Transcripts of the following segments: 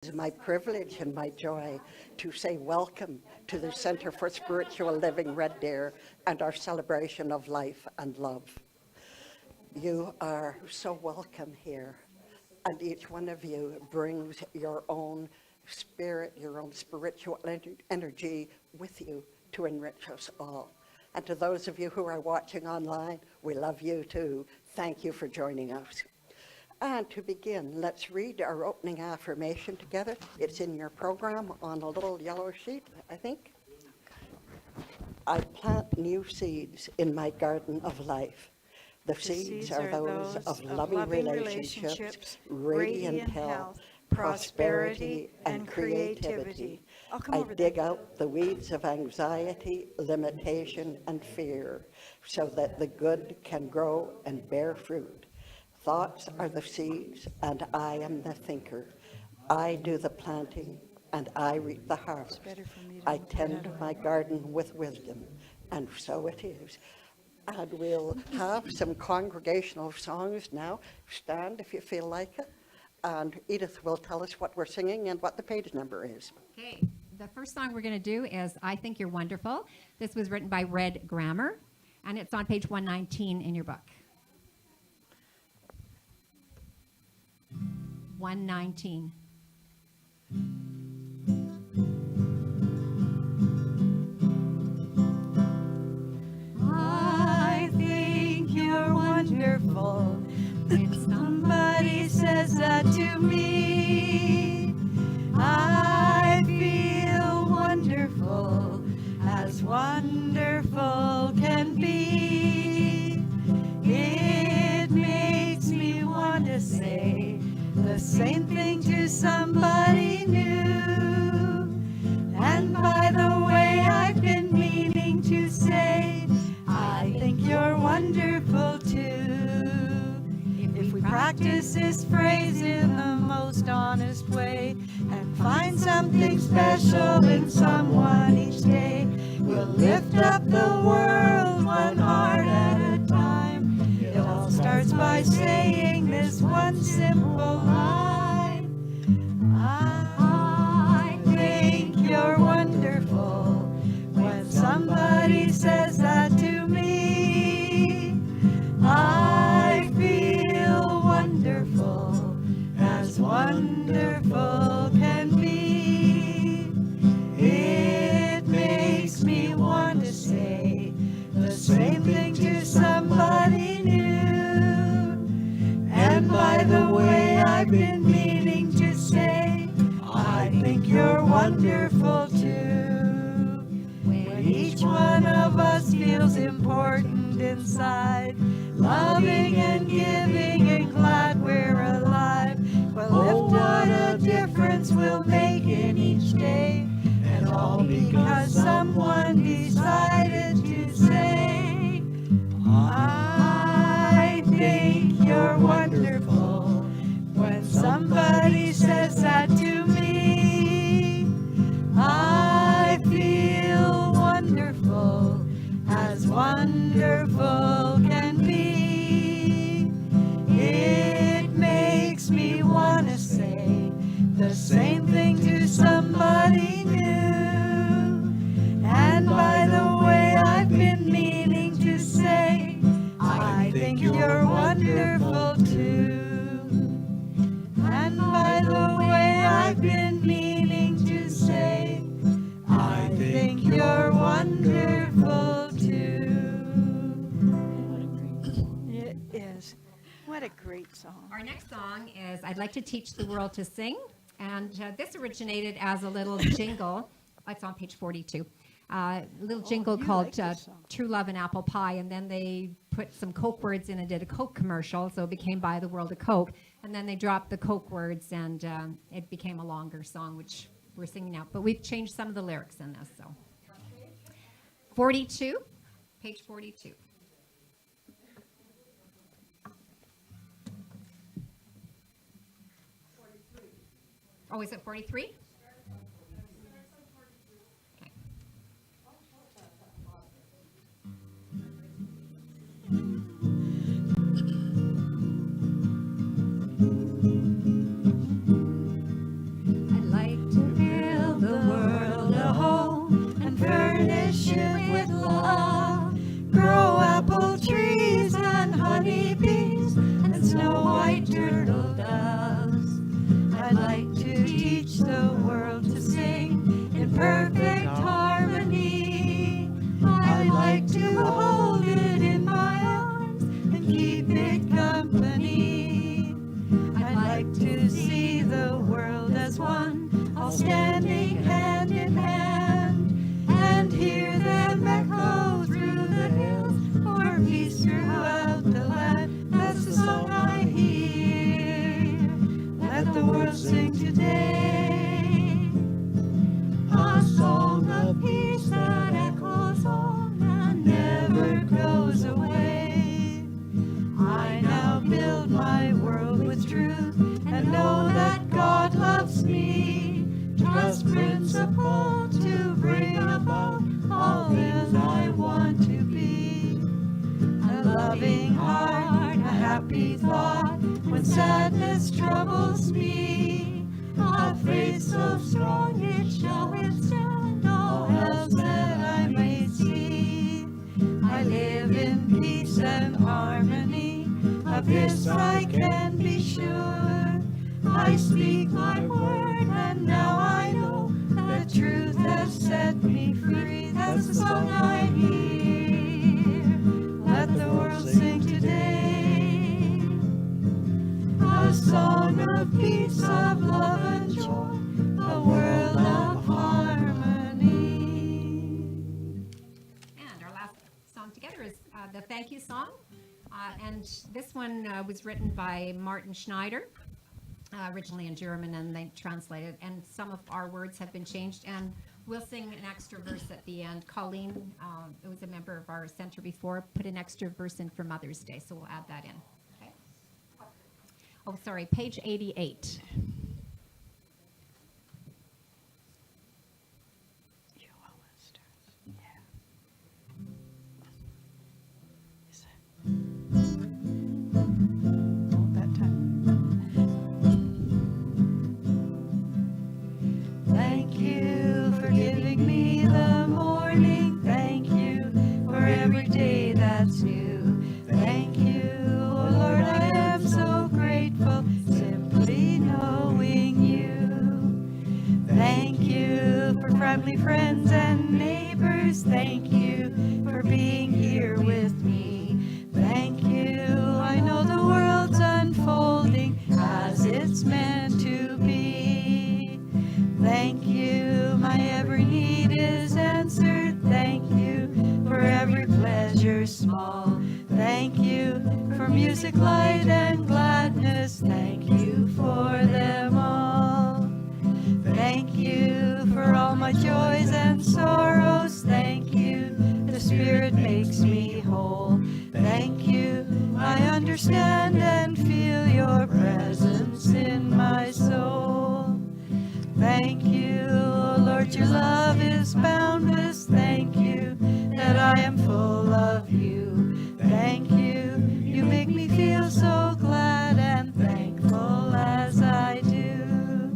It's my privilege and my joy to say welcome to the Center for Spiritual Living Red Deer and our celebration of life and love. You are so welcome here, and each one of you brings your own spirit, your own spiritual energy with you to enrich us all. And to those of you who are watching online, we love you too. Thank you for joining us. And to begin, let's read our opening affirmation together. It's in your program on a little yellow sheet, I think. I plant new seeds in my garden of life. The seeds are those of loving relationships, radiant health, prosperity, and creativity. I dig out the weeds of anxiety, limitation, and fear so that the good can grow and bear fruit. Thoughts are the seeds, and I am the thinker. I do the planting, and I reap the harvest. I tend my garden with wisdom, and so it is. And we'll have some congregational songs now. Stand if you feel like it. And Edith will tell us what we're singing and what the page number is. Okay, the first song we're going to do is I Think You're Wonderful. This was written by Red Grammer, and it's on page 119 in your book. 119. I think you're wonderful. When somebody says that to me, I feel wonderful, as wonderful can be. It makes me want to say the same thing to somebody new. And by the way, I've been meaning to say, I think you're wonderful too. If we practice this phrase in the most honest way and find something special in someone each day, we'll lift up the world one heart at a time. It all starts by saying this one simple line. I think you're wonderful. When somebody says that to me, I feel wonderful, as wonderful can be. It makes me want to say the same thing to somebody new. And by the way, I've been meaning to say, I think you're wonderful too. When each one of us feels important inside, loving and giving and glad we're alive, well, if what a difference we'll make in each day, and all because someone decided to say, I think you're wonderful. When somebody says that to me, I feel wonderful, as wonderful can be. It makes me want to say the same thing to somebody new. And by the way, I've been meaning to say, I think you're wonderful too. And by the way, I've been meaning to say, I think you're wonderful too. It is. What a great song. Our next song is I'd Like to Teach the World to Sing, and this originated as a little jingle. It's on page 42. A little jingle called True Love and Apple Pie, and then they put some Coke words in and did a Coke commercial, so it became By the World of Coke. And then they dropped the Coke words, and it became a longer song, which we're singing now. But we've changed some of the lyrics in this. So 42, page 42. Oh, is it 43? Okay. all standing hand in hand, and hear them echo through the hills, for peace throughout the land. That's the song I hear. Let the world sing today, a song of peace that echoes on and never goes away. I now build my world with truth and know that God loves me. Trust principle to bring about all things I want to be. A loving heart, a happy thought when sadness troubles me. A faith so strong it shall withstand all else that I may see. I live in peace and harmony, of this I can be sure. I speak my word and now I know that truth has set me free. That's the song I hear. Let the world sing today, a song of peace, of love and joy, a world of harmony. And our last song together is the Thank You song. And this one was written by Martin Schneider, originally in German, and they translated. And some of our words have been changed. And we'll sing an extra verse at the end. Colleen, who was a member of our center before, put an extra verse in for Mother's Day, so we'll add that in. Okay. Oh, sorry, page 88. Thank you for giving me the morning. Thank you for every day that's new. Thank you, oh Lord, I am so grateful simply knowing you. Thank you for family, friends, and neighbors. Thank you for being here with me. Thank you, I know the world's unfolding as it's meant to be. Thank you, my every need is answered. Thank you for every pleasure small. Thank you for music, light, and gladness. Thank you for them all. Thank you for all my joys and sorrows. Thank you, the Spirit makes me whole. Thank you, I understand and feel your presence in my soul. Thank you, oh Lord, your love is boundless. Thank you that I am full of you. Thank you, you make me feel so glad and thankful as I do.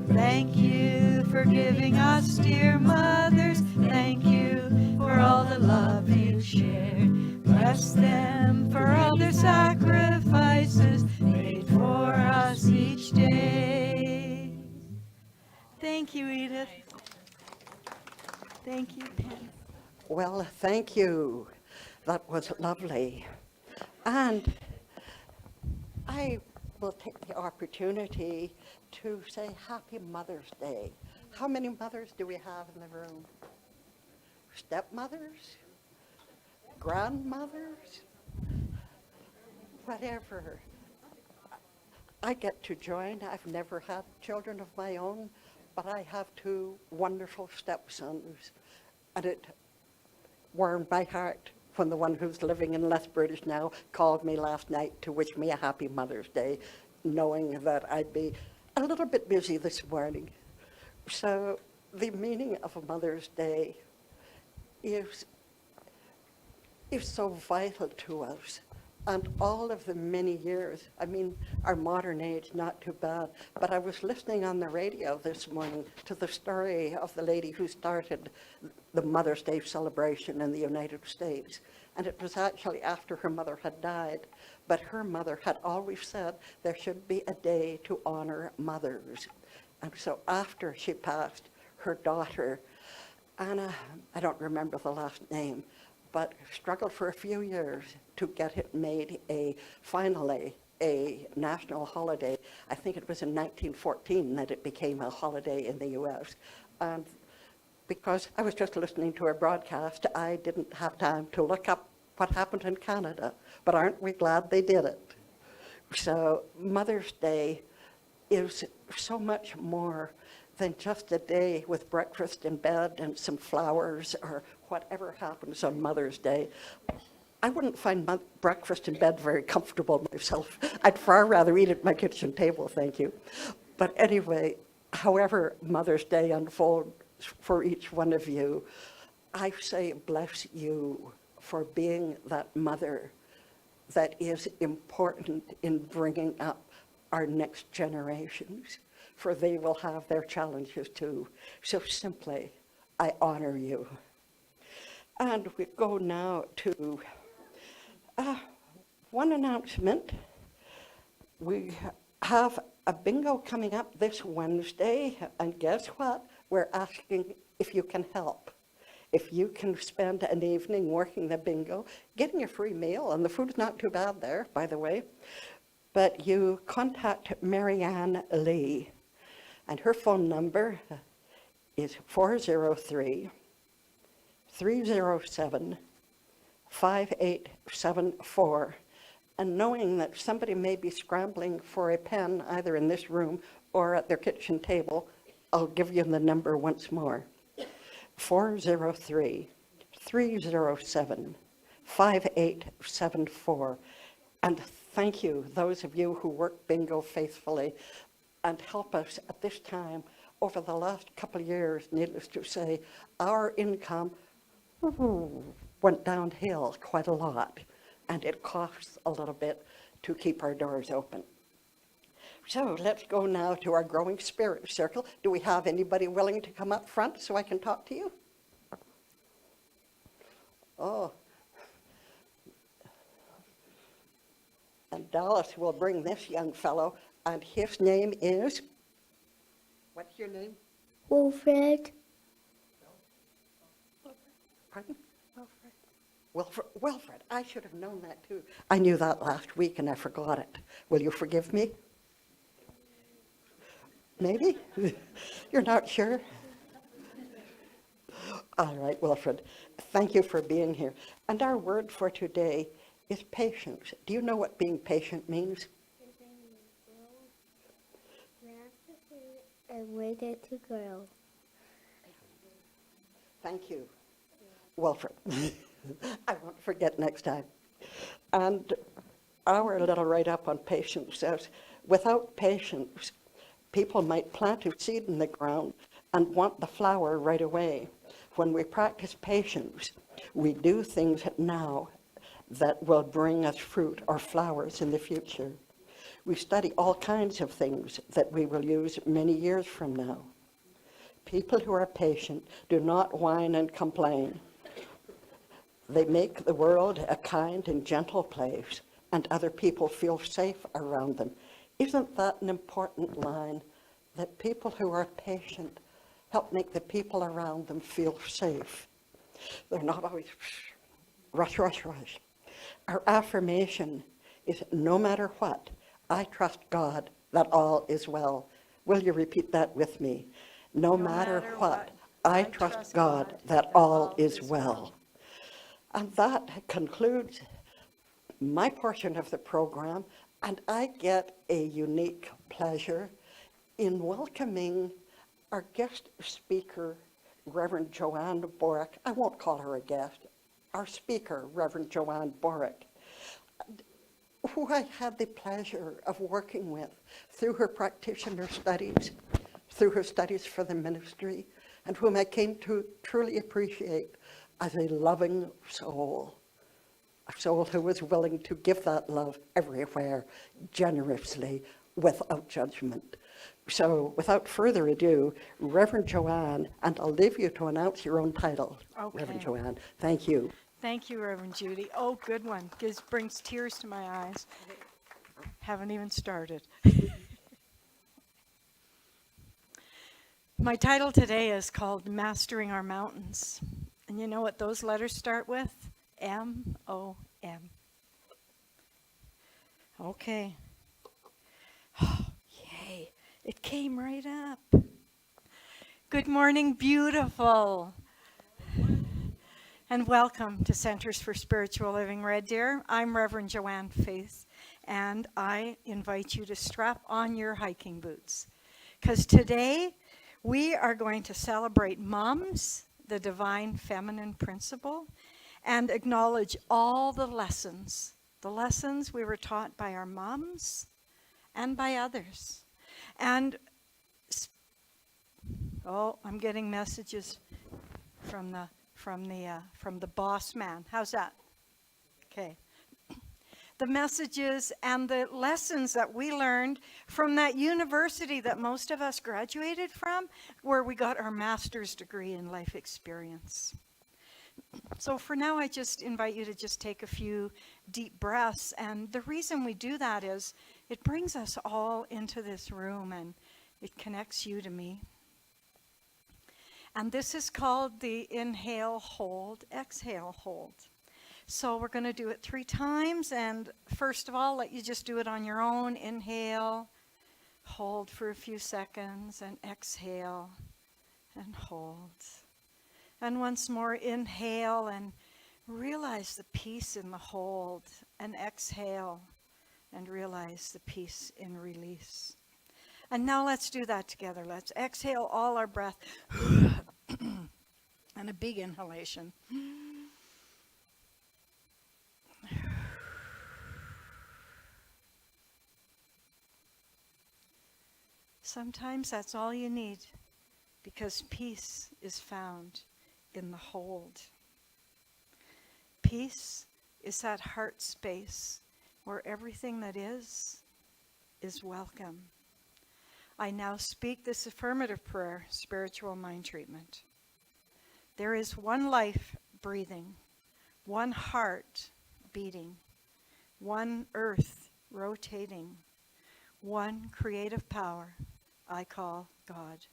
Thank you for giving us dear mothers. Thank you for all the love you shared. Bless them for all their sacrifices made for us each day. Thank you, Edith. Thank you, Penn. Well, thank you. That was lovely. And I will take the opportunity to say Happy Mother's Day. How many mothers do we have in the room? Stepmothers? Grandmothers? Whatever. I get to join. I've never had children of my own, but I have two wonderful stepsons, and it warmed my heart when the one who's living in Lethbridge now called me last night to wish me a happy Mother's Day, knowing that I'd be a little bit busy this morning. So the meaning of a Mother's Day is so vital to us. And all of the many years, I mean, our modern age, not too bad, but I was listening on the radio this morning to the story of the lady who started the Mother's Day celebration in the United States. And it was actually after her mother had died, but her mother had always said there should be a day to honor mothers. And so after she passed, her daughter, Anna, I don't remember the last name, but struggled for a few years to get it made finally a national holiday. I think it was in 1914 that it became a holiday in the U.S. And because I was just listening to a broadcast, I didn't have time to look up what happened in Canada. But aren't we glad they did it? So Mother's Day is so much more than just a day with breakfast in bed and some flowers or whatever happens on Mother's Day. I wouldn't find breakfast in bed very comfortable myself. I'd far rather eat at my kitchen table, thank you. But anyway, however Mother's Day unfolds for each one of you, I say bless you for being that mother that is important in bringing up our next generations, for they will have their challenges too. So simply, I honor you. And we go now to one announcement. We have a bingo coming up this Wednesday, and guess what? We're asking if you can help. If you can spend an evening working the bingo, getting a free meal, and the food's not too bad there, by the way, but you contact Marianne Lee, and her phone number is 403-307-5874. And knowing that somebody may be scrambling for a pen either in this room or at their kitchen table, I'll give you the number once more. 403-307-5874. And thank you, those of you who work bingo faithfully and help us at this time. Over the last couple of years, needless to say, our income went downhill quite a lot, and it costs a little bit to keep our doors open. So let's go now to our Growing Spirit Circle. Do we have anybody willing to come up front so I can talk to you? Oh. And Dallas will bring this young fellow, and his name is, what's your name? Wilfred. Pardon? Wilfred, I should have known that too. I knew that last week and I forgot it. Will you forgive me? Maybe? You're not sure? All right, Wilfred, thank you for being here. And our word for today is patience. Do you know what being patient means? And waited to grow. Thank you, Wilfred. I won't forget next time. And our little write-up on patience says, without patience, people might plant a seed in the ground and want the flower right away. When we practice patience, we do things now that will bring us fruit or flowers in the future. We study all kinds of things that we will use many years from now. People who are patient do not whine and complain. They make the world a kind and gentle place, and other people feel safe around them. Isn't that an important line? That people who are patient help make the people around them feel safe. They're not always rush, rush, rush. Our affirmation is, no matter what, I trust God that all is well. Will you repeat that with me? No matter what, I trust God that all is well. And that concludes my portion of the program, and I get a unique pleasure in welcoming our guest speaker, Reverend Joanne Boruck. I won't call her a guest. Our speaker, Reverend Joanne Boruck, who I had the pleasure of working with through her practitioner studies, through her studies for the ministry, and whom I came to truly appreciate as a loving soul, a soul who was willing to give that love everywhere, generously, without judgment. So without further ado, Reverend Joanne, and I'll leave you to announce your own title, Okay. Reverend Joanne. Thank you. Thank you, Reverend Judy. Oh, good one. Brings tears to my eyes. Haven't even started. My title today is called Mastering Our Mountains. And you know what those letters start with? M-O-M. Okay. It came right up. Good morning, beautiful. And welcome to Centers for Spiritual Living Red Deer. I'm Reverend Joanne Faith, and I invite you to strap on your hiking boots. Because today we are going to celebrate moms, the divine feminine principle, and acknowledge all the lessons we were taught by our moms and by others. And I'm getting messages from the boss man. How's that? Okay. The messages and the lessons that we learned from that university that most of us graduated from, where we got our master's degree in life experience. So for now, I just invite you to just take a few deep breaths. And the reason we do that is it brings us all into this room and it connects you to me. And this is called the inhale, hold, exhale, hold. So we're going to do it 3 times. And first of all, let you just do it on your own. Inhale, hold for a few seconds, and exhale and hold. And once more, inhale and realize the peace in the hold, and exhale and realize the peace in release. And now let's do that together. Let's exhale all our breath and a big inhalation. Sometimes that's all you need, because peace is found in the hold. Peace is that heart space where everything that is welcome. I now speak this affirmative prayer, spiritual mind treatment. There is one life breathing, one heart beating, one earth rotating, one creative power I call God.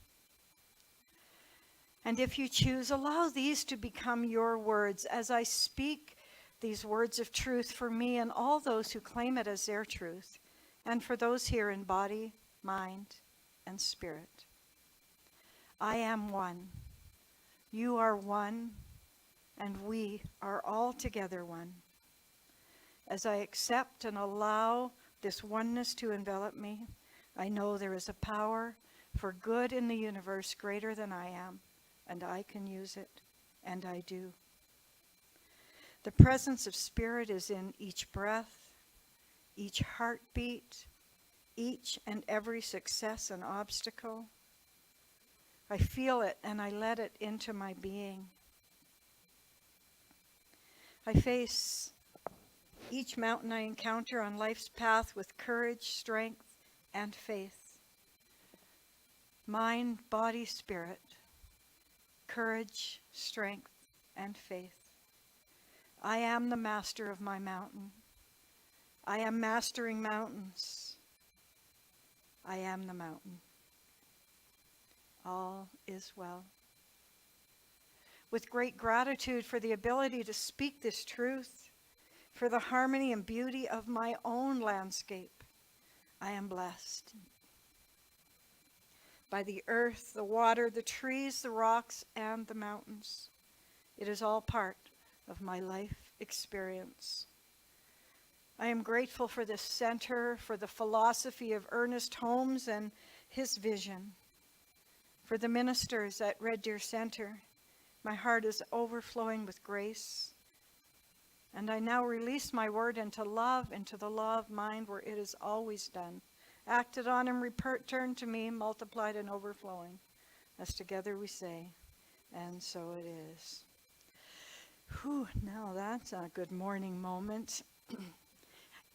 And if you choose, allow these to become your words as I speak these words of truth for me and all those who claim it as their truth, and for those here in body, mind, and spirit. I am one. You are one, and we are all together one. As I accept and allow this oneness to envelop me, I know there is a power for good in the universe greater than I am, and I can use it, and I do. The presence of spirit is in each breath, each heartbeat, each and every success and obstacle. I feel it and I let it into my being. I face each mountain I encounter on life's path with courage, strength, and faith. Mind, body, spirit. Courage, strength, and faith. I am the master of my mountain. I am mastering mountains. I am the mountain. All is well. With great gratitude for the ability to speak this truth, for the harmony and beauty of my own landscape, I am blessed. By the earth, the water, the trees, the rocks, and the mountains. It is all part of my life experience. I am grateful for this center, for the philosophy of Ernest Holmes and his vision. For the ministers at Red Deer Center, my heart is overflowing with grace. And I now release my word into love, into the law of mind where it is always done. Acted on and returned to me, multiplied and overflowing. As together we say, and so it is. Whew, now that's a good morning moment.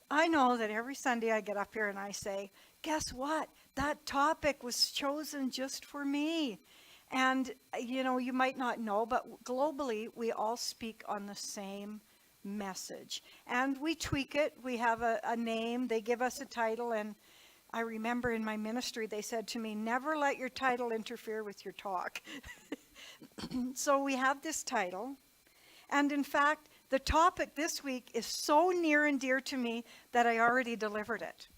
I know that every Sunday I get up here and I say, guess what? That topic was chosen just for me. And, you might not know, but globally we all speak on the same message. And we tweak it. We have a name. They give us a title. And I remember in my ministry, they said to me, never let your title interfere with your talk. So we have this title. And in fact, the topic this week is so near and dear to me that I already delivered it.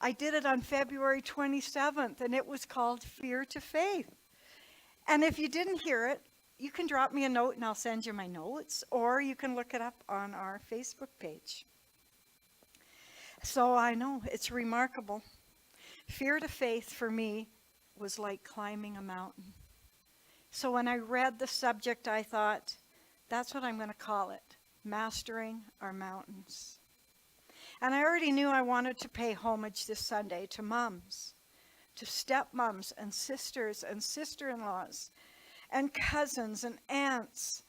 I did it on February 27th, and it was called Fear to Faith. And if you didn't hear it, you can drop me a note and I'll send you my notes, or you can look it up on our Facebook page. So I know, it's remarkable. Fear to faith for me was like climbing a mountain. So when I read the subject, I thought, that's what I'm going to call it, Mastering Our Mountains. And I already knew I wanted to pay homage this Sunday to moms, to stepmoms and sisters and sister-in-laws and cousins and aunts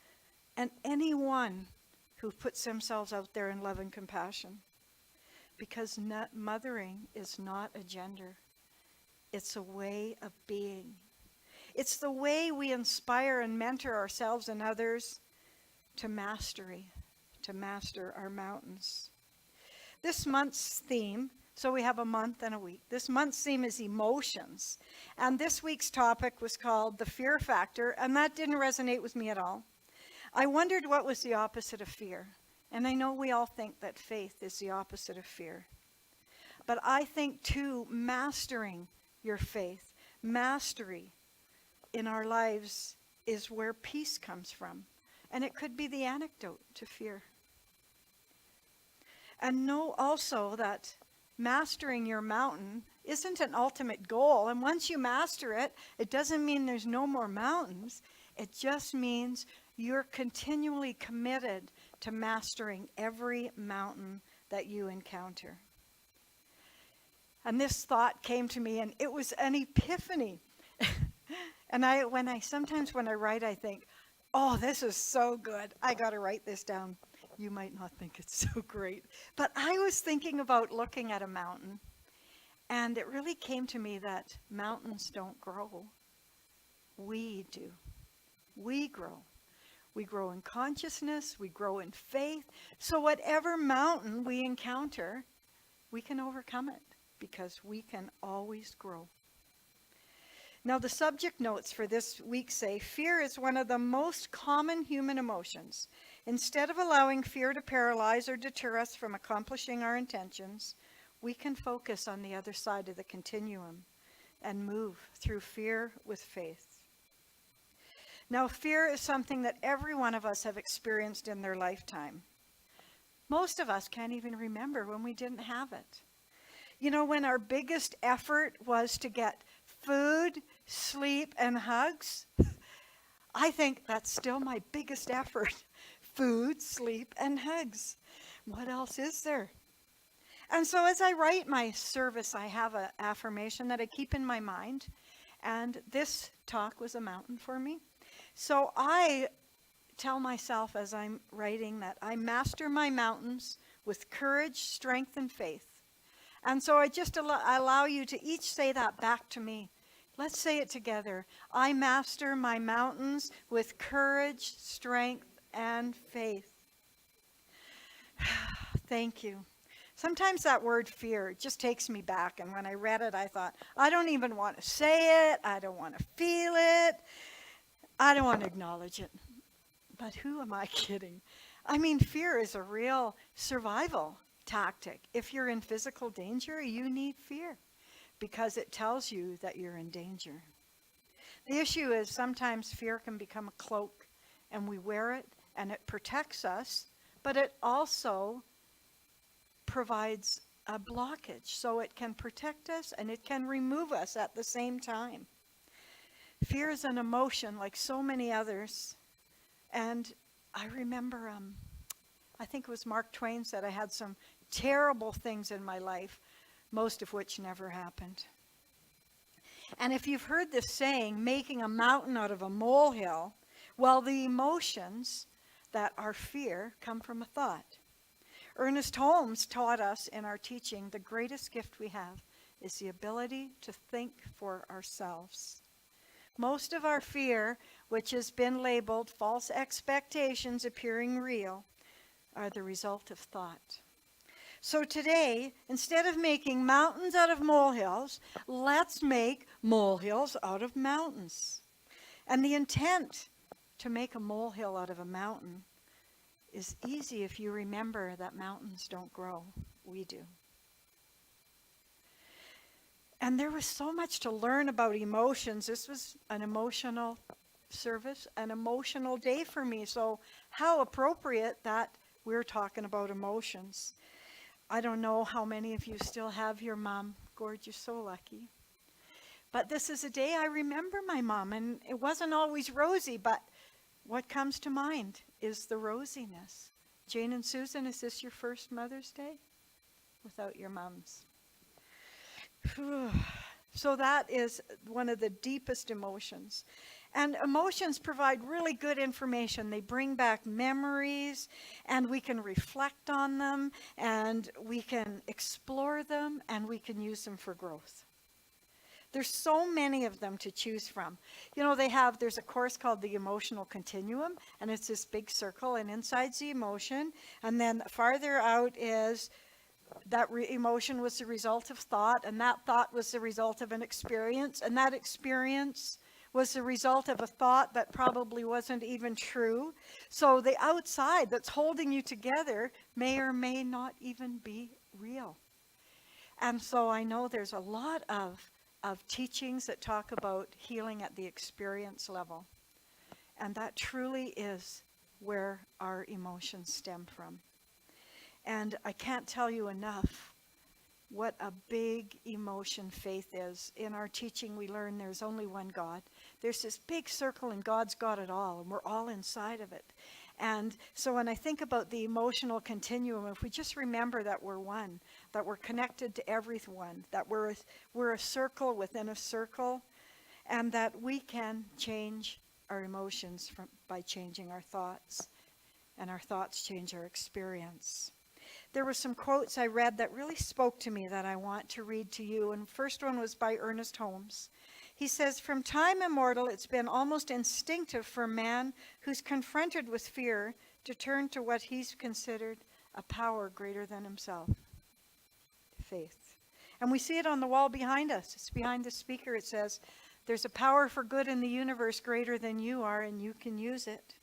and anyone who puts themselves out there in love and compassion. Because mothering is not a gender. It's a way of being. It's the way we inspire and mentor ourselves and others to mastery, to master our mountains. This month's theme, so we have a month and a week. This month's theme is emotions. And this week's topic was called the fear factor, and that didn't resonate with me at all. I wondered what was the opposite of fear. And I know we all think that faith is the opposite of fear. But I think, too, mastering your faith, mastery in our lives is where peace comes from. And it could be the antidote to fear. And know also that mastering your mountain isn't an ultimate goal. And once you master it, it doesn't mean there's no more mountains. It just means you're continually committed to mastering every mountain that you encounter. And this thought came to me, and it was an epiphany. And sometimes when I write, I think, oh, this is so good. I got to write this down. You might not think it's so great. But I was thinking about looking at a mountain, and it really came to me that mountains don't grow. We do. We grow. We grow in consciousness. We grow in faith. So whatever mountain we encounter, we can overcome it because we can always grow. Now, the subject notes for this week say, fear is one of the most common human emotions. Instead of allowing fear to paralyze or deter us from accomplishing our intentions, we can focus on the other side of the continuum and move through fear with faith. Now, fear is something that every one of us have experienced in their lifetime. Most of us can't even remember when we didn't have it. You know, when our biggest effort was to get food, sleep, and hugs, I think that's still my biggest effort. Food, sleep, and hugs. What else is there? And so as I write my service, I have an affirmation that I keep in my mind. And this talk was a mountain for me. So I tell myself as I'm writing that I master my mountains with courage, strength, and faith. And so I just allow you to each say that back to me. Let's say it together. I master my mountains with courage, strength, and faith. Thank you. Sometimes that word fear just takes me back. And when I read it, I thought, I don't even want to say it. I don't want to feel it. I don't want to acknowledge it. But who am I kidding? I mean, fear is a real survival tactic. If you're in physical danger, you need fear because it tells you that you're in danger. The issue is sometimes fear can become a cloak and we wear it and it protects us, but it also provides a blockage. So it can protect us and it can remove us at the same time. Fear is an emotion like so many others. And I remember, I think it was Mark Twain said I had some terrible things in my life, most of which never happened. And if you've heard this saying, making a mountain out of a molehill, well, the emotions that are fear come from a thought. Ernest Holmes taught us in our teaching the greatest gift we have is the ability to think for ourselves. Most of our fear, which has been labeled false expectations appearing real, are the result of thought. So today, instead of making mountains out of molehills, let's make molehills out of mountains. And the intent to make a molehill out of a mountain is easy if you remember that mountains don't grow. We do. And there was so much to learn about emotions. This was an emotional service, an emotional day for me. So how appropriate that we're talking about emotions. I don't know how many of you still have your mom. Gord, you're so lucky. But this is a day I remember my mom, and it wasn't always rosy, but what comes to mind is the rosiness. Jane and Susan, is this your first Mother's Day without your moms? So that is one of the deepest emotions. And emotions provide really good information. They bring back memories, and we can reflect on them, and we can explore them, and we can use them for growth. There's so many of them to choose from. You know, there's a course called the Emotional Continuum, and it's this big circle, and inside's the emotion, and then farther out is that emotion was the result of thought, and that thought was the result of an experience, and that experience was the result of a thought that probably wasn't even true. So the outside that's holding you together may or may not even be real. And so I know there's a lot of teachings that talk about healing at the experience level. And that truly is where our emotions stem from. And I can't tell you enough what a big emotion faith is. In our teaching, we learn there's only one God. There's this big circle, and God's got it all, and we're all inside of it. And so when I think about the emotional continuum, if we just remember that we're one, that we're connected to everyone, that we're a circle within a circle, and that we can change our emotions by changing our thoughts, and our thoughts change our experience. There were some quotes I read that really spoke to me that I want to read to you. And the first one was by Ernest Holmes. He says, "From time immemorial, it's been almost instinctive for man who's confronted with fear to turn to what he's considered a power greater than himself, faith." And we see it on the wall behind us. It's behind the speaker. It says, "There's a power for good in the universe greater than you are, and you can use it."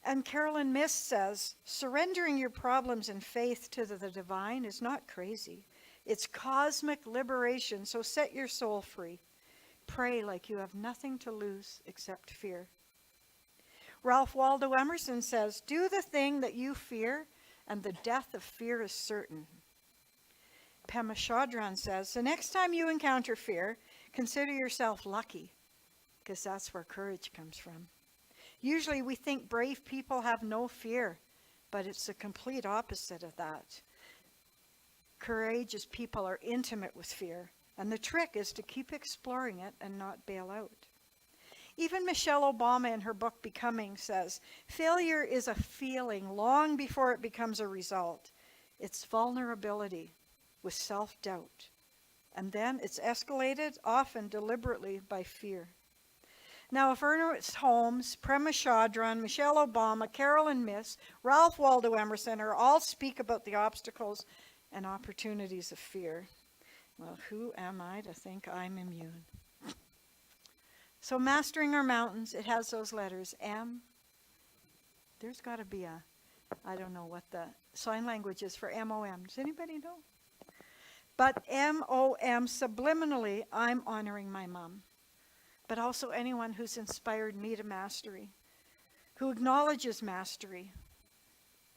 And Carolyn Miss says, "Surrendering your problems in faith to the divine is not crazy. It's cosmic liberation, so set your soul free. Pray like you have nothing to lose except fear." Ralph Waldo Emerson says, "Do the thing that you fear, and the death of fear is certain." Pema Chodron says, "The next time you encounter fear, consider yourself lucky, because that's where courage comes from." Usually we think brave people have no fear, but it's the complete opposite of that. Courageous people are intimate with fear, and the trick is to keep exploring it and not bail out. Even Michelle Obama in her book Becoming says, "Failure is a feeling long before it becomes a result. It's vulnerability with self-doubt, and then it's escalated, often deliberately, by fear." Now, if Ernest Holmes, Pema Chodron, Michelle Obama, Carolyn Miss, Ralph Waldo Emerson all speak about the obstacles and opportunities of fear, well, who am I to think I'm immune? So mastering our mountains, it has those letters, M. There's got to be I don't know what the sign language is for M-O-M. Does anybody know? But M-O-M, subliminally, I'm honoring my mom. But also anyone who's inspired me to mastery, who acknowledges mastery.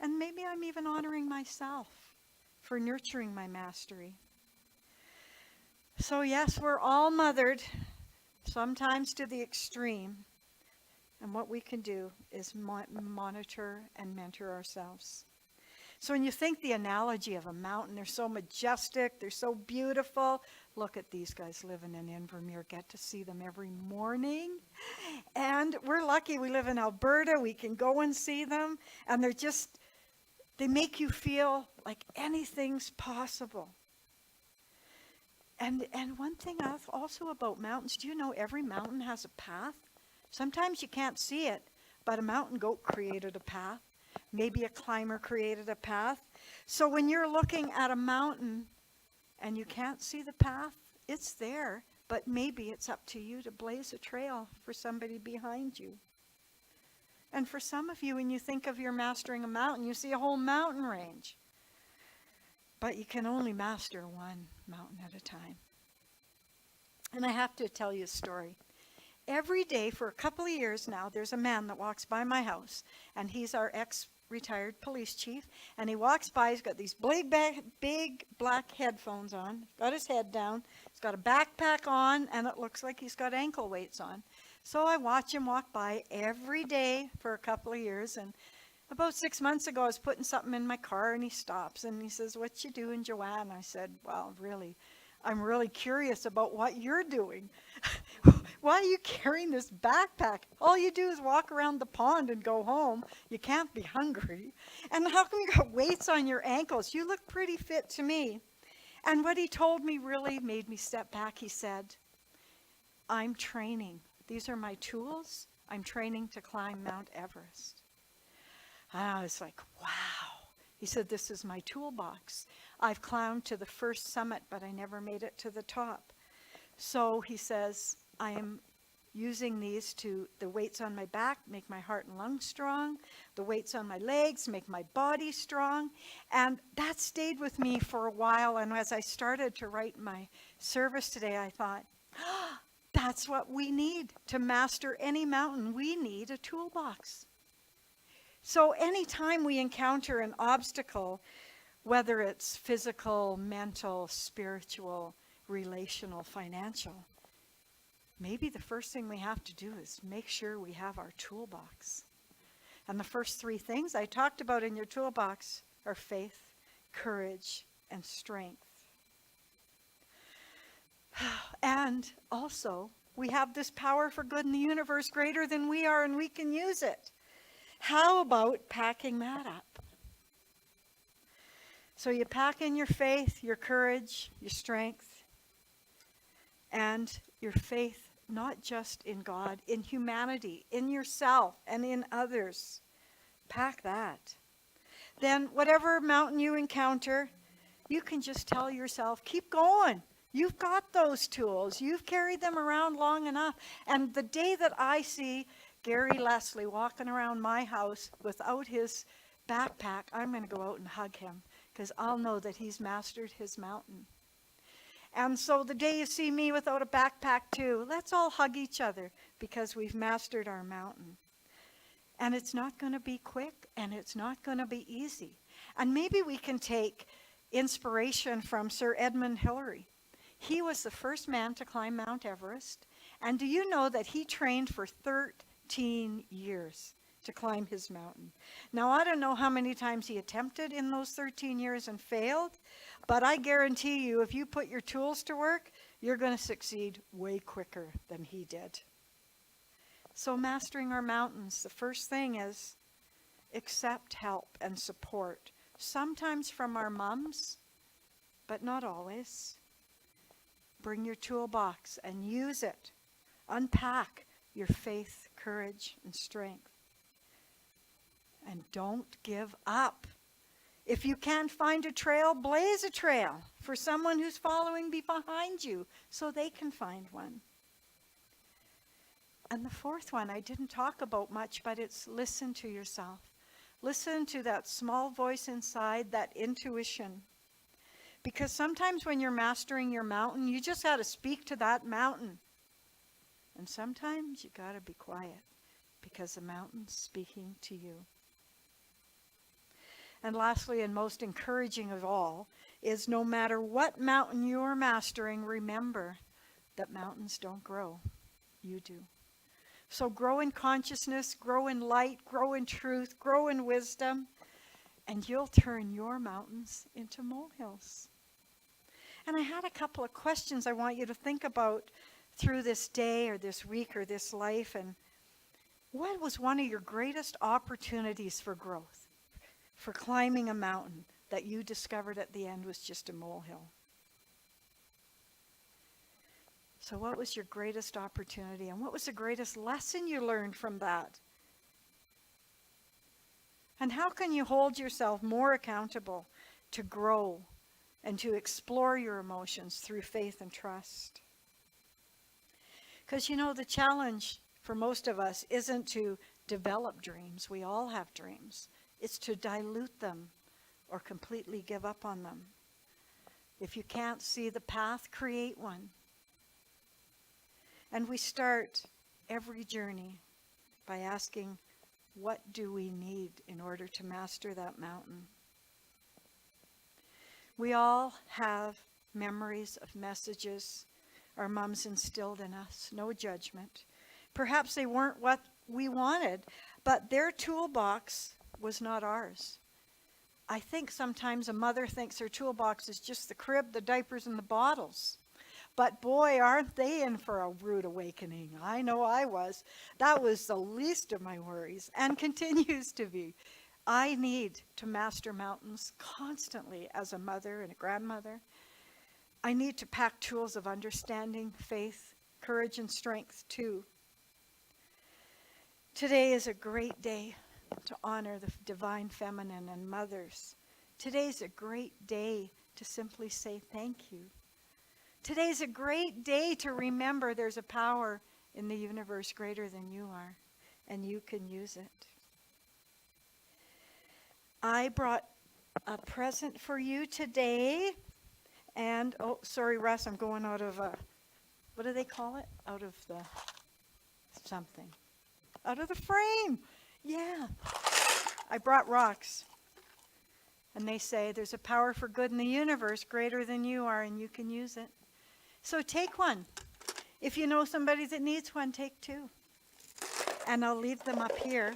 And maybe I'm even honoring myself for nurturing my mastery. So yes, we're all mothered, sometimes to the extreme. And what we can do is monitor and mentor ourselves. So when you think the analogy of a mountain, they're so majestic, they're so beautiful. Look at these guys living in Invermere, get to see them every morning. And we're lucky we live in Alberta, we can go and see them. And they make you feel like anything's possible. And one thing also about mountains, do you know every mountain has a path? Sometimes you can't see it, but a mountain goat created a path. Maybe a climber created a path. So when you're looking at a mountain and you can't see the path, it's there, but maybe it's up to you to blaze a trail for somebody behind you. And for some of you, when you think of your mastering a mountain, you see a whole mountain range. but you can only master one mountain at a time. And I have to tell you a story. Every day for a couple of years now, there's a man that walks by my house, and he's our ex-retired police chief, and he walks by, he's got these big black headphones on, got his head down, he's got a backpack on, and it looks like he's got ankle weights on. So I watch him walk by every day for a couple of years, and about 6 months ago, I was putting something in my car, and he stops, and he says, "What you doing, Joanne?" I said, "Well, really, I'm really curious about what you're doing. Why are you carrying this backpack? All you do is walk around the pond and go home. You can't be hungry. And how come you got weights on your ankles? You look pretty fit to me." And what he told me really made me step back. He said, "I'm training. These are my tools. I'm training to climb Mount Everest." And I was like, wow. He said, "This is my toolbox. I've climbed to the first summit, but I never made it to the top." So he says, "I am using these the weights on my back make my heart and lungs strong. The weights on my legs make my body strong." And that stayed with me for a while. And as I started to write my service today, I thought, that's what we need to master any mountain. We need a toolbox. So anytime we encounter an obstacle, whether it's physical, mental, spiritual, relational, financial, maybe the first thing we have to do is make sure we have our toolbox. And the first three things I talked about in your toolbox are faith, courage, and strength. And also, we have this power for good in the universe greater than we are, and we can use it. How about packing that up? So you pack in your faith, your courage, your strength, and your faith not just in God, in humanity, in yourself, and in others. Pack that. Then whatever mountain you encounter, you can just tell yourself, keep going. You've got those tools. You've carried them around long enough. And the day that I see Gary Leslie walking around my house without his backpack, I'm going to go out and hug him, because I'll know that he's mastered his mountain. And so the day you see me without a backpack too, let's all hug each other, because we've mastered our mountain. And it's not going to be quick, and it's not going to be easy. And maybe we can take inspiration from Sir Edmund Hillary. He was the first man to climb Mount Everest. And do you know that he trained for 13 years to climb his mountain? Now, I don't know how many times he attempted in those 13 years and failed, but I guarantee you, if you put your tools to work, you're going to succeed way quicker than he did. So mastering our mountains, the first thing is accept help and support, sometimes from our moms, but not always. Bring your toolbox and use it. Unpack your faith, courage, and strength. And don't give up. If you can't find a trail, blaze a trail for someone who's following behind you so they can find one. And the fourth one I didn't talk about much, but it's listen to yourself. Listen to that small voice inside, that intuition. Because sometimes when you're mastering your mountain, you just got to speak to that mountain. And sometimes you got to be quiet, because the mountain's speaking to you. And lastly, and most encouraging of all, is no matter what mountain you are mastering, remember that mountains don't grow. You do. So grow in consciousness, grow in light, grow in truth, grow in wisdom, and you'll turn your mountains into molehills. And I had a couple of questions I want you to think about through this day or this week or this life. And what was one of your greatest opportunities for growth, for climbing a mountain that you discovered at the end was just a molehill? So what was your greatest opportunity, and what was the greatest lesson you learned from that? And how can you hold yourself more accountable to grow and to explore your emotions through faith and trust? Because, you know, the challenge for most of us isn't to develop dreams. We all have dreams. It's to dilute them or completely give up on them. If you can't see the path, create one. And we start every journey by asking, what do we need in order to master that mountain? We all have memories of messages our moms instilled in us, no judgment. Perhaps they weren't what we wanted, but their toolbox was not ours. I think sometimes a mother thinks her toolbox is just the crib, the diapers, and the bottles. But boy, aren't they in for a rude awakening. I know I was. That was the least of my worries and continues to be. I need to master mountains constantly as a mother and a grandmother. I need to pack tools of understanding, faith, courage, and strength too. Today is a great day to honor the divine feminine and mothers. Today's a great day to simply say thank you. Today's a great day to remember there's a power in the universe greater than you are, and you can use it. I brought a present for you today, and, oh, sorry, Russ, I'm going out of, what do they call it? Out of the something. Out of the frame. Yeah. I brought rocks. And they say there's a power for good in the universe greater than you are, and you can use it. So take one. If you know somebody that needs one, take two. And I'll leave them up here.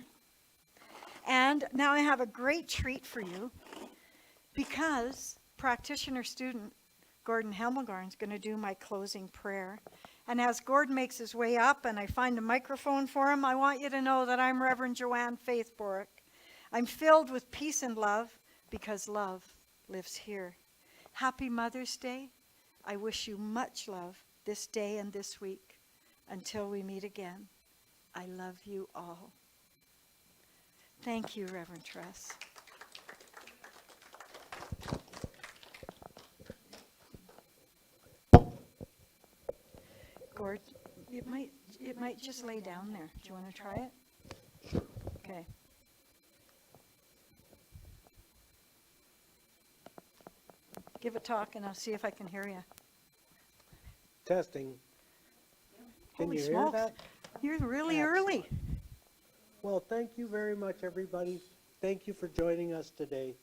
And now I have a great treat for you, because practitioner student Gordon Hemmelgarn is going to do my closing prayer. And as Gordon makes his way up and I find a microphone for him, I want you to know that I'm Reverend Joanne Faith Boruck. I'm filled with peace and love because love lives here. Happy Mother's Day. I wish you much love this day and this week. Until we meet again, I love you all. Thank you, Reverend Tress. Gord, it might just lay down there. Do you want to try it? Okay. Give a talk and I'll see if I can hear you. Testing. Can Holy you hear smokes. that? You're really Excellent. early. Well, thank you very much, everybody. Thank you for joining us today.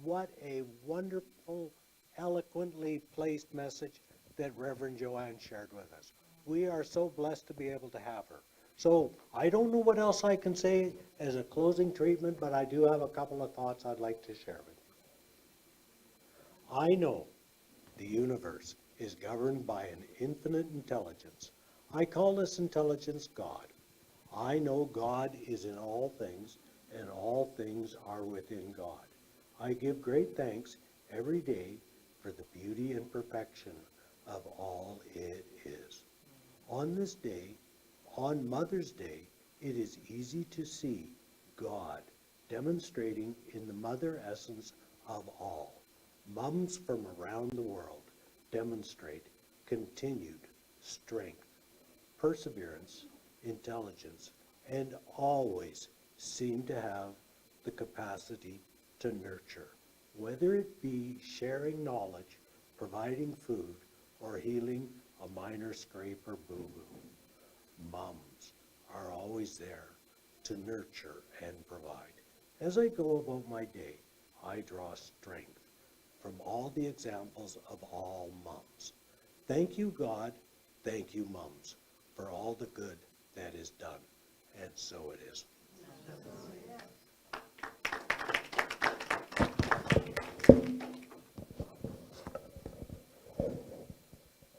What a wonderful, eloquently placed message that Reverend Joanne shared with us. We are so blessed to be able to have her. So I don't know what else I can say as a closing treatment, but I do have a couple of thoughts I'd like to share with you. I know the universe is governed by an infinite intelligence. I call this intelligence God. I know God is in all things, and all things are within God. I give great thanks every day for the beauty and perfection of all it is. On this day, on Mother's Day, it is easy to see God demonstrating in the mother essence of all. Mums from around the world demonstrate continued strength, perseverance, intelligence, and always seem to have the capacity to nurture, whether it be sharing knowledge, providing food, or healing a minor scrape or boo-boo. Mums are always there to nurture and provide. As I go about my day, I draw strength from all the examples of all mums. Thank you, God. Thank you, mums, for all the good that is done. And so it is.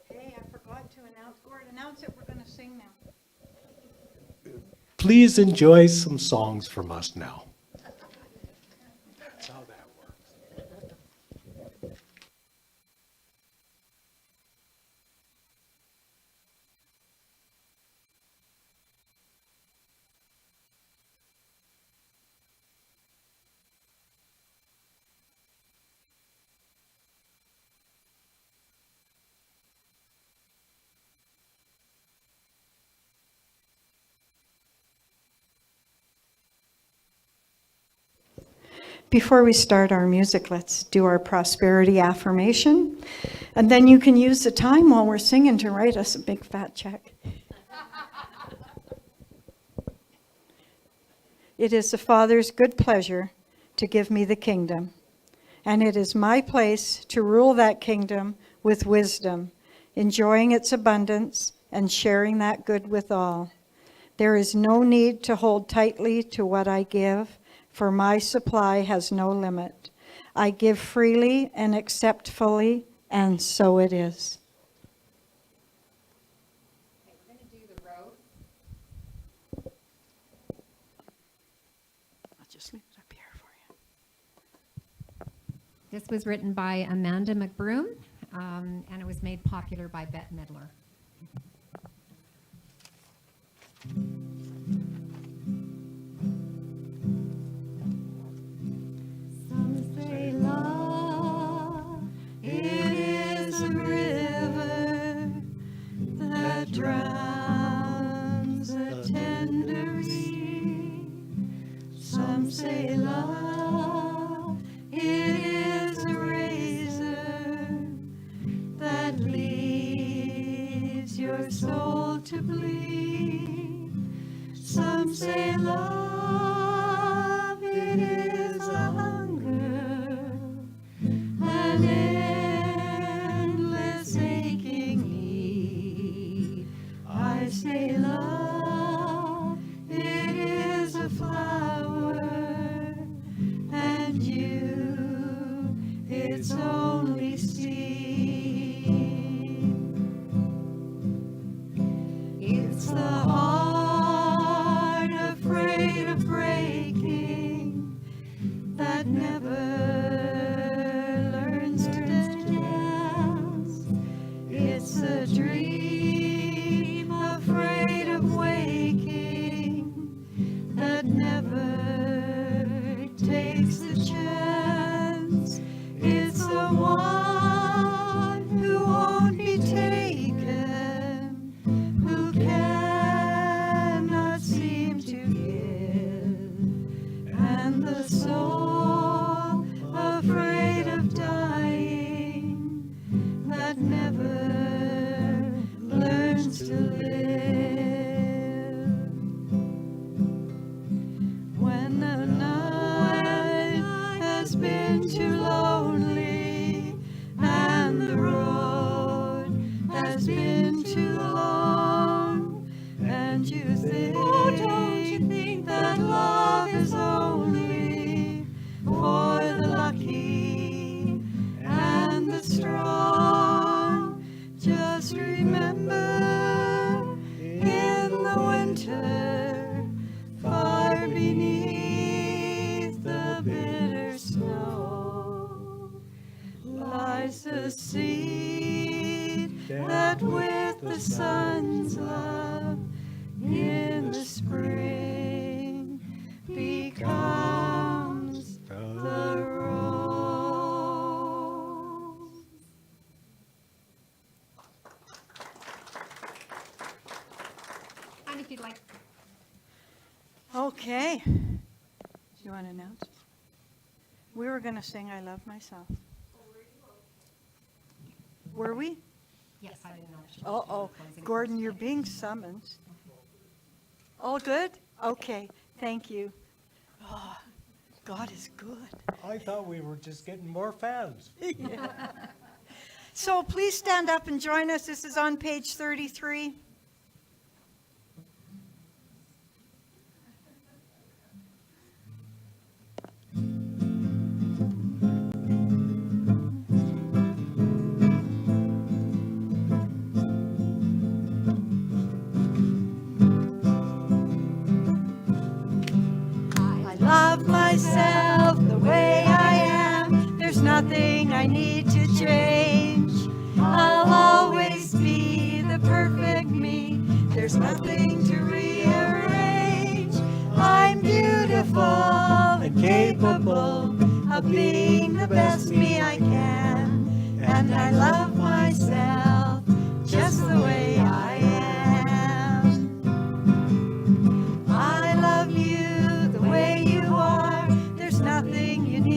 Hey, I forgot to announce. Gord, announce it. We're going to sing now. Please enjoy some songs from us now. That's how that works. Before we start our music, let's do our prosperity affirmation. And then you can use the time while we're singing to write us a big fat check. It is the Father's good pleasure to give me the kingdom, and it is my place to rule that kingdom with wisdom, enjoying its abundance and sharing that good with all. There is no need to hold tightly to what I give, for my supply has no limit. I give freely and accept fully, and so it is. Okay, we're going to do the road. I'll just leave it up here for you. This was written by Amanda McBroom, and it was made popular by Bette Midler. Some say love, it is a river that drowns a tender reed. Some say love, it is a razor that leaves your soul to bleed. Some say love, it is a hunger, an endless aching need. I say love, it is a flower, and you, its only seed. It's the heart afraid of breaking that never learns to dance. It's a dream afraid of waking that never takes the chance. It's the one who won't be taken, who cannot seem to give, and the soul afraid of dying that never learns to live. When the night has been too lonely and the road has been too long, and you think, oh, don't you think that love is only for the lucky and the strong? Just remember, in the winter, far beneath the bitter snow, lies a seed that with the sun's love in the spring becomes the rose. And if you'd like, Okay. Do you want to announce? We were going to sing I Love Myself. Were we? yes, I didn't know. if she- Oh, Gordon, you're being summoned. All good? Okay, thank you. Oh, God is good. I thought we were just getting more fans. So please stand up and join us. This is on page 33. I love myself the way I am. There's nothing I need to change. I'll always be the perfect me. There's nothing to rearrange. I'm beautiful and capable of being the best me I can. And I love myself just the way I am. I love you the way you are. There's nothing you need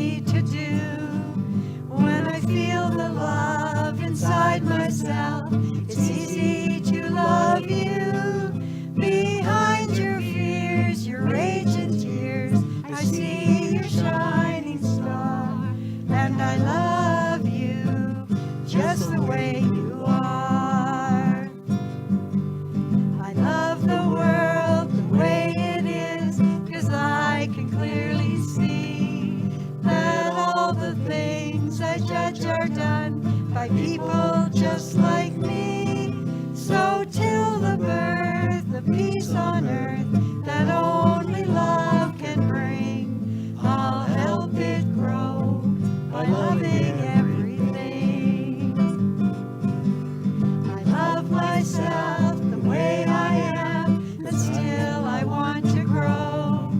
by people just like me. So till the birth of peace on earth that only love can bring, I'll help it grow by loving everything. I love myself the way I am, but still I want to grow.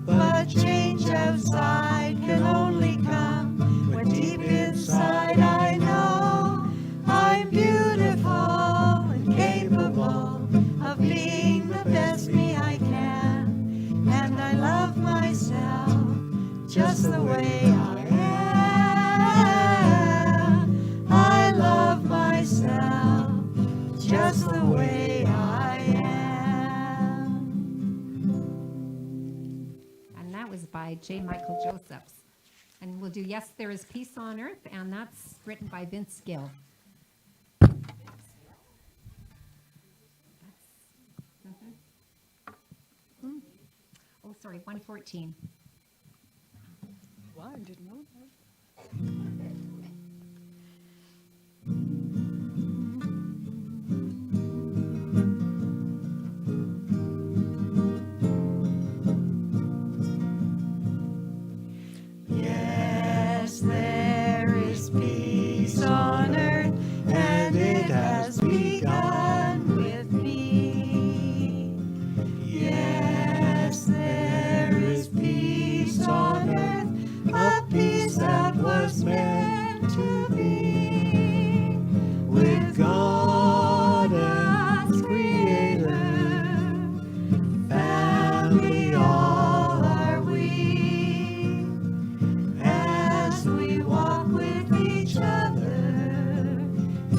But change outside can only come when deep inside I know I'm beautiful and capable of being the best me I can. And I love myself just the way I am. I love myself just the way I am. And that was by J. Michael Josephs. And we'll do Yes, There Is Peace on Earth, and that's written by Vince Gill. Oh, sorry, 114. Wow, I didn't know that. Yes, there is peace on earth, and it has begun with me. Yes, there is peace on earth, a peace that was meant to be. With God as Creator, family all are we. As we walk with each other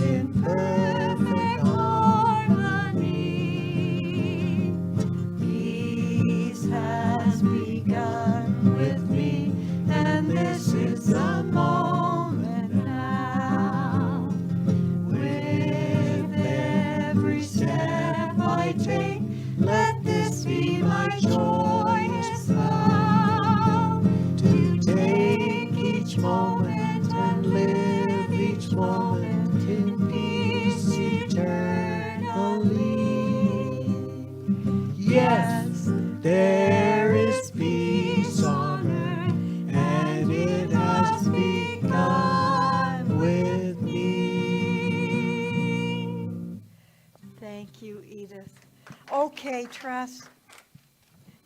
in perfect harmony, peace has begun with me, and this is the moment now. With every step I take, let this be my joyous vow, to take each moment and live each moment in peace eternally. Yes, there is peace on earth, and it has begun with me. Thank you, Edith. Okay, Tress.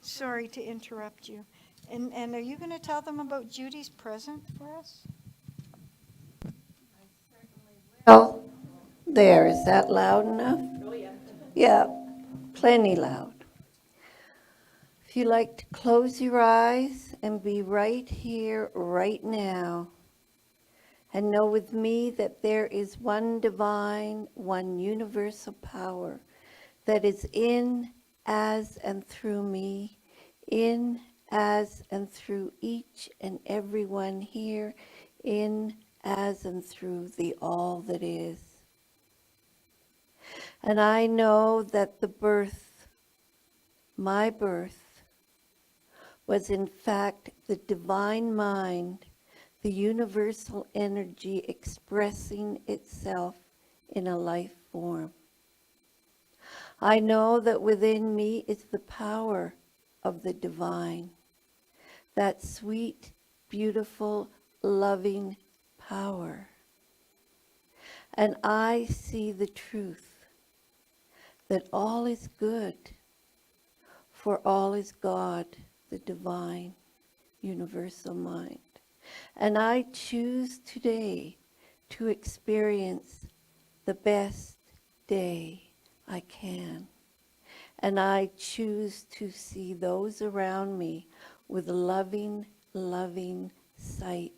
Sorry to interrupt you. And are you going to tell them about Judy's present for us? Oh, there, is that loud enough? Oh, yeah. Yeah, plenty loud. If you like to close your eyes and be right here, right now, and know with me that there is one divine, one universal power that is in, as, and through me, in, as, and through each and every one here, in, as, and through the all that is. And I know that the birth, my birth, was in fact the divine mind, the universal energy expressing itself in a life form. I know that within me is the power of the divine, that sweet, beautiful, loving power. And I see the truth that all is good, for all is God, the divine, universal mind. And I choose today to experience the best day I can. And I choose to see those around me with loving, loving sight.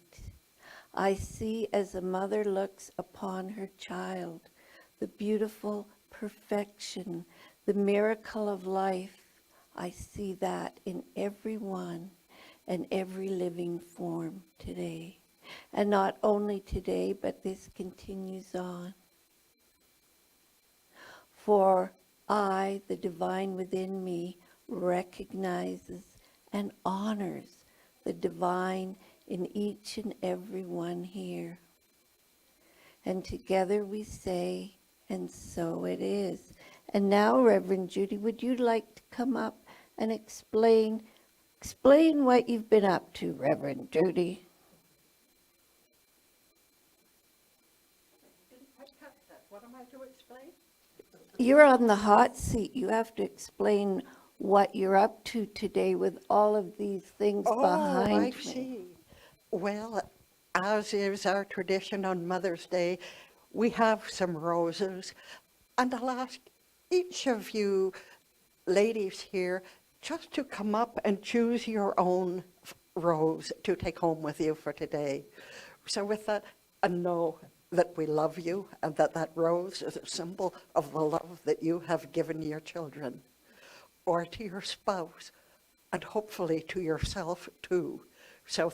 I see as a mother looks upon her child, the beautiful perfection, the miracle of life. I see that in everyone and every living form today. And not only today, but this continues on. For I, the divine within me, recognizes and honors the divine in each and every one here. And together we say, and so it is. And now, Reverend Judy, would you like to come up and explain what you've been up to, Reverend Judy? What am I to explain? You're on the hot seat. You have to explain what you're up to today with all of these things behind I me. see. Well, as is our tradition on Mother's Day, we have some roses. And I'll ask each of you ladies here just to come up and choose your own rose to take home with you for today. So with that, and know that we love you and that that rose is a symbol of the love that you have given your children or to your spouse and hopefully to yourself too. So